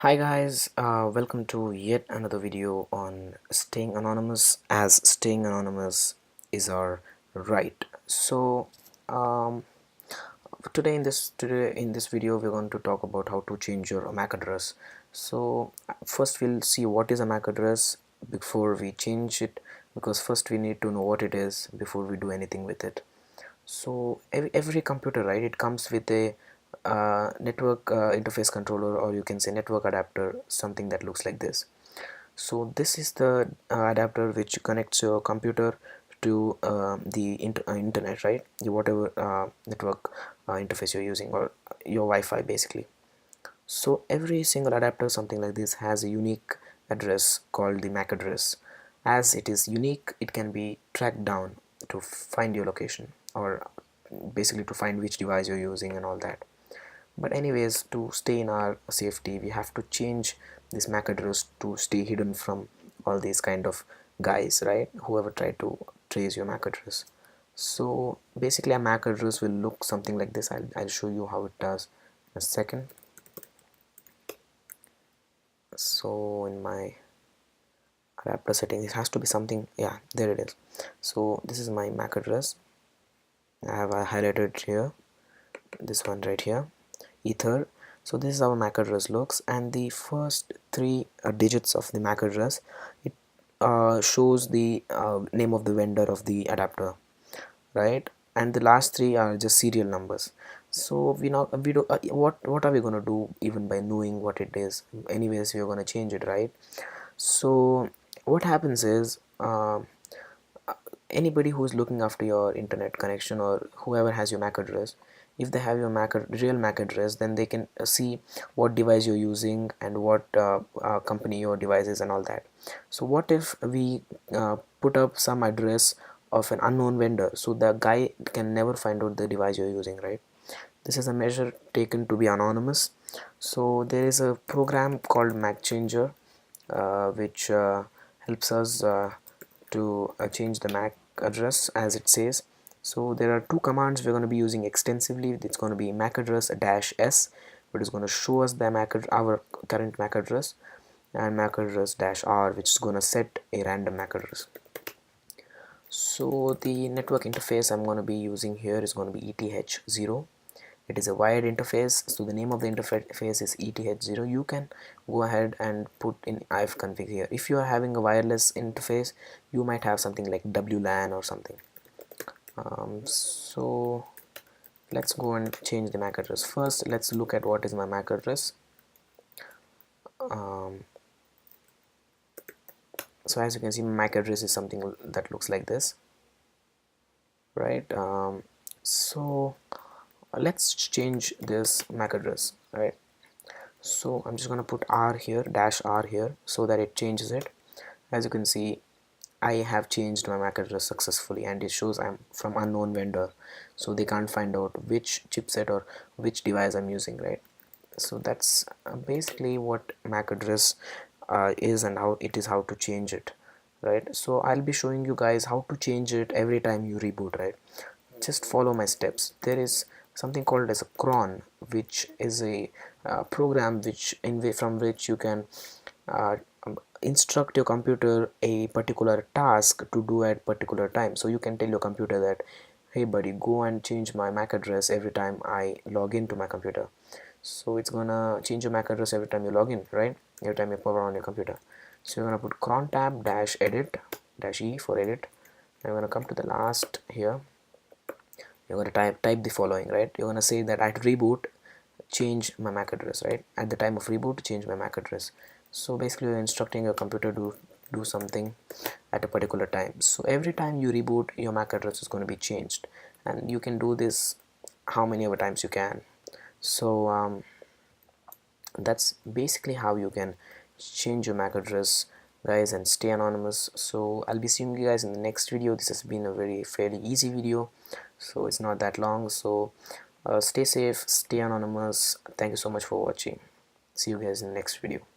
Hi guys, welcome to yet another video on staying anonymous, as staying anonymous is our right. Um, today in this video we're going to talk about how to change your MAC address. First we'll see what is a MAC address before we change it, because first we need to know what it is before we do anything with it. So every computer, right, it comes with a network interface controller, or you can say network adapter, something that looks like this. So this is the adapter which connects your computer to the internet, right, whatever network interface you're using, or your Wi-Fi basically. So every single adapter, something like this, has a unique address called the MAC address. As it is unique, it can be tracked down to find your location, or basically to find which device you're using and all that. But anyways, to stay in our safety, we have to change this MAC address to stay hidden from all these kind of guys, right, whoever try to trace your MAC address. So basically a MAC address will look something like this. I'll show you how it does in a second. So in my adapter settings, it has to be something, yeah, there it is. So this is my MAC address. I have highlighted here, this one right here, ether. So this is how MAC address looks, and the first three digits of the MAC address, it shows the name of the vendor of the adapter, right, and the last three are just serial numbers. So we do what are we going to do even by knowing what it is? Anyways, we are going to change it, right? So what happens is, anybody who is looking after your internet connection, or whoever has your MAC address, if they have your real MAC address, then they can see what device you're using and what company your device is and all that. So what if we put up some address of an unknown vendor, so the guy can never find out the device you're using, right? This is a measure taken to be anonymous. So there is a program called MAC changer, which helps us to change the MAC address as it says. So there are two commands we're going to be using extensively. It's going to be MAC address -s, which is going to show us the our current MAC address, and MAC address -r, which is going to set a random MAC address. So the network interface I'm going to be using here is going to be ETH0. It is a wired interface, so the name of the interface is ETH0. You can go ahead and put in ifconfig here. If you are having a wireless interface, you might have something like WLAN or something. So let's go and change the MAC address. First, let's look at what is my MAC address. So as you can see, my MAC address is something that looks like this, right? So let's change this MAC address, right? So I'm just gonna put R here, -R here, so that it changes it. As you can see, I have changed my MAC address successfully, and it shows I'm from unknown vendor, so they can't find out which chipset or which device I'm using, right? So that's basically what MAC address is, and how it is, how to change it, right? So I'll be showing you guys how to change it every time you reboot, right? Just follow my steps. There is something called as a cron, which is a program from which you can uh, instruct your computer a particular task to do at particular time. So you can tell your computer that, hey buddy, go and change my MAC address every time I log into my computer. So it's gonna change your MAC address every time you log in, right? Every time you power on your computer. So you're gonna put cron tab -edit -e for edit. I'm gonna come to the last here. You're going to type the following, right? You're going to say that at reboot, change my MAC address, right? At the time of reboot, change my MAC address. So basically you're instructing your computer to do something at a particular time. So every time you reboot, your MAC address is going to be changed, and you can do this how many ever times you can. So that's basically how you can change your MAC address, guys, and stay anonymous. So I'll be seeing you guys in the next video. This has been a fairly easy video, so it's not that long. So stay safe, stay anonymous. Thank you so much for watching. See you guys in the next video.